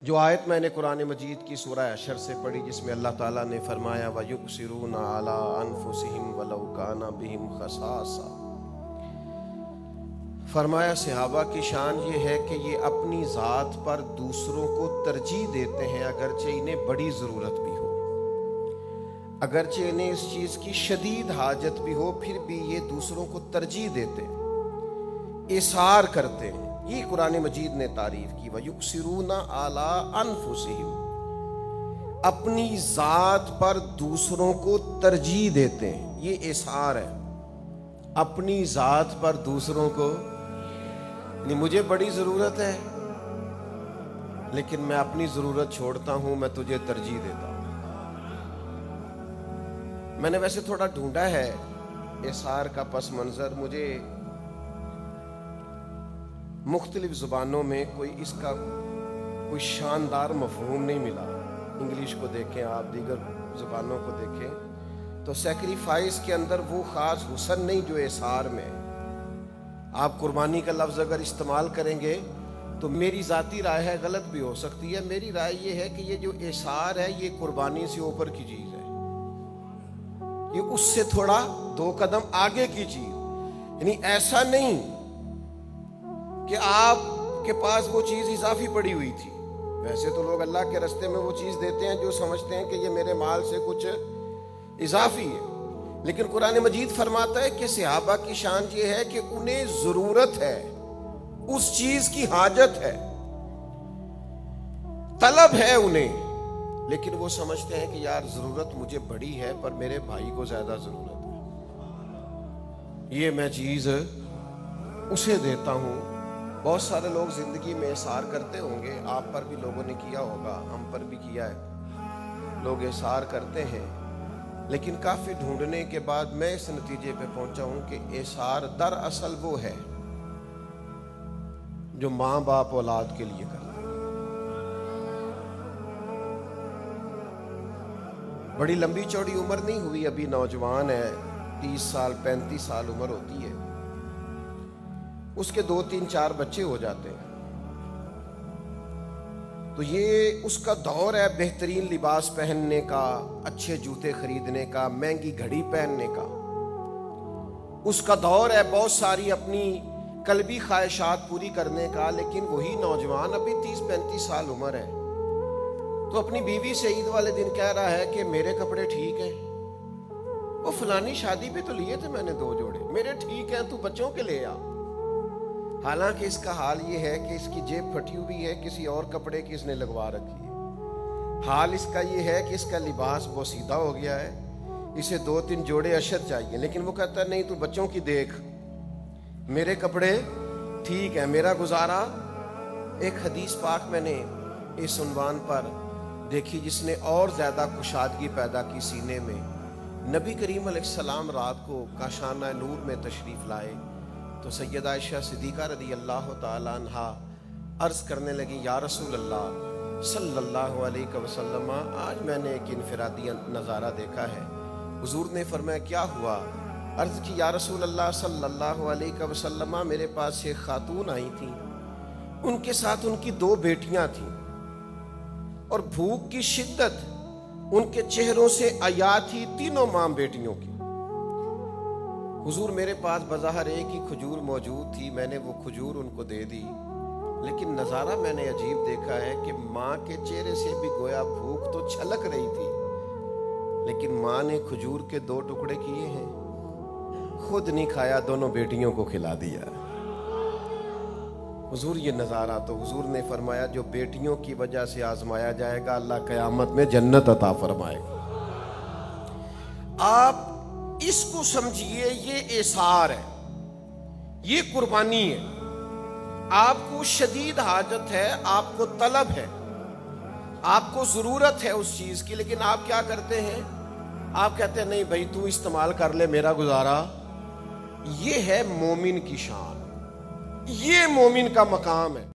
جو आयत मैंने कुरान मजीद की सूरह अशर से पढ़ी जिसमें अल्लाह ताला ने फरमाया वयुबसिरून अला अनफुसिहिम वलौ काना बिहिम खसासा, फरमाया सहाबा की शान ये है कि ये अपनी ज़ात पर दूसरों को तरजीह देते हैं अगरचे इन्हें बड़ी ज़रूरत भी हो, अगरचे इन्हें इस चीज़ की शदीद हाजत भी हो, फिर भी ये दूसरों को तरजीह देते हैं, इसार करते हैं। ये कुरान मजीद ने तारीफ की वयुबसिरून अला अनफुसिहिम, अपनी ज़ात पर दूसरों को तरजीह देते हैं, ये इसार है। अपनी ज़ात पर दूसरों को नहीं, मुझे बड़ी ज़रूरत है लेकिन मैं अपनी ज़रूरत छोड़ता हूं, मैं तुझे तरजीह देता हूं। मैंने वैसे थोड़ा ढूंढा है इसार का पस मंज़र, मुझे मुख्तलिफ ज़ुबानों में कोई इसका कोई शानदार मफ़हूम नहीं मिला। इंग्लिश को देखें आप, दीगर ज़ुबानों को देखें तो सैक्रिफाइस के अंदर वो ख़ास हुस्न नहीं जो इसार में है। आप कुर्बानी का लफ्ज़ अगर इस्तेमाल करेंगे तो मेरी ज़ाती राय है, गलत भी हो सकती है, मेरी राय ये है कि ये जो इसार है ये कुर्बानी से ऊपर की चीज़ है, ये उससे थोड़ा दो कदम आगे की चीज़। यानी ऐसा नहीं कि आपके पास वो चीज़ इजाफी पड़ी हुई थी। वैसे तो लोग अल्लाह के रास्ते में वो चीज़ देते हैं जो समझते हैं कि ये मेरे माल से कुछ इजाफी है, लेकिन कुरान मजीद फरमाता है कि सहाबा की शान ये है कि उन्हें ज़रूरत है, उस चीज़ की हाजत है, तलब है उन्हें, लेकिन वो समझते हैं कि यार ज़रूरत मुझे बड़ी है पर मेरे भाई को ज़्यादा ज़रूरत है, ये मैं चीज़ उसे देता हूँ। बहुत सारे लोग ज़िंदगी में इसार करते होंगे, आप पर भी लोगों ने किया होगा, हम पर भी किया है, लोग इसार करते हैं, लेकिन काफ़ी ढूंढने के बाद मैं इस नतीजे पे पहुंचा हूं कि इसार दरअसल वो है जो माँ बाप औलाद के लिए करते हैं। बड़ी लंबी चौड़ी उम्र नहीं हुई, अभी नौजवान है, 30 साल 35 साल उम्र होती है, उसके 2 3 4 बच्चे हो जाते हैं, तो ये उसका दौर है बेहतरीन लिबास पहनने का, अच्छे जूते खरीदने का, महंगी घड़ी पहनने का, उसका दौर है बहुत सारी अपनी कल्बी ख्वाहिशात पूरी करने का। लेकिन वही नौजवान अभी 30-35 साल उम्र है तो अपनी बीवी से ईद वाले दिन कह रहा है कि मेरे कपड़े ठीक हैं, वो फलानी शादी पे तो लिए थे मैंने 2 जोड़े, मेरे ठीक हैं, तू बच्चों के ले आ। हालांकि इसका हाल ये है कि इसकी जेब फटी हुई है, किसी और कपड़े की इसने लगवा रखी है। हाल इसका ये है कि इसका लिबास बोसीदा हो गया है, इसे 2-3 जोड़े अशद चाहिए, लेकिन वो कहता है नहीं तू बच्चों की देख, मेरे कपड़े ठीक है, मेरा गुजारा। एक हदीस पाक मैंने इस उन्वान पर देखी जिसने और ज़्यादा कुशादगी पैदा की सीने में। नबी करीम अलैहिस्सलाम रात को काशाना नूर में तशरीफ़ लाए तो सैयदा आयशा सिद्दीक़ा रज़ी अल्लाह ताला अन्हा अर्ज़ करने लगी, या रसूल अल्लाह सल्लल्लाहु अलैहि वसल्लम, आज मैंने एक इनफरादी नज़ारा देखा है। हुज़ूर ने फरमाया क्या हुआ? अर्ज़ की, या रसूल अल्लाह सल्लल्लाहु अलैहि वसल्लम, मेरे पास एक खातून आई थी, उनके साथ उनकी 2 बेटियां थीं और भूख की शिद्दत उनके चेहरों से आया थी, तीनों मां बेटियों की। हुजूर मेरे पास बज़ाहिर एक ही खजूर मौजूद थी, मैंने वो खजूर उनको दे दी, लेकिन नज़ारा मैंने अजीब देखा है कि माँ के चेहरे से भी गोया भूख तो छलक रही थी, लेकिन माँ ने खजूर के 2 टुकड़े किए हैं, खुद नहीं खाया, दोनों बेटियों को खिला दिया। हुजूर ये नज़ारा, तो हुजूर ने फरमाया जो बेटियों की वजह से आजमाया जाएगा अल्लाह क़यामत में जन्नत अता फरमाएगा। आप इसको समझिए, ये इसार है, ये कुर्बानी है। आपको शदीद हाजत है, आपको तलब है, आपको जरूरत है उस चीज की, लेकिन आप क्या करते हैं? आप कहते हैं नहीं भाई तू इस्तेमाल कर ले, मेरा गुजारा। ये है मोमिन की शान, ये मोमिन का मकाम है।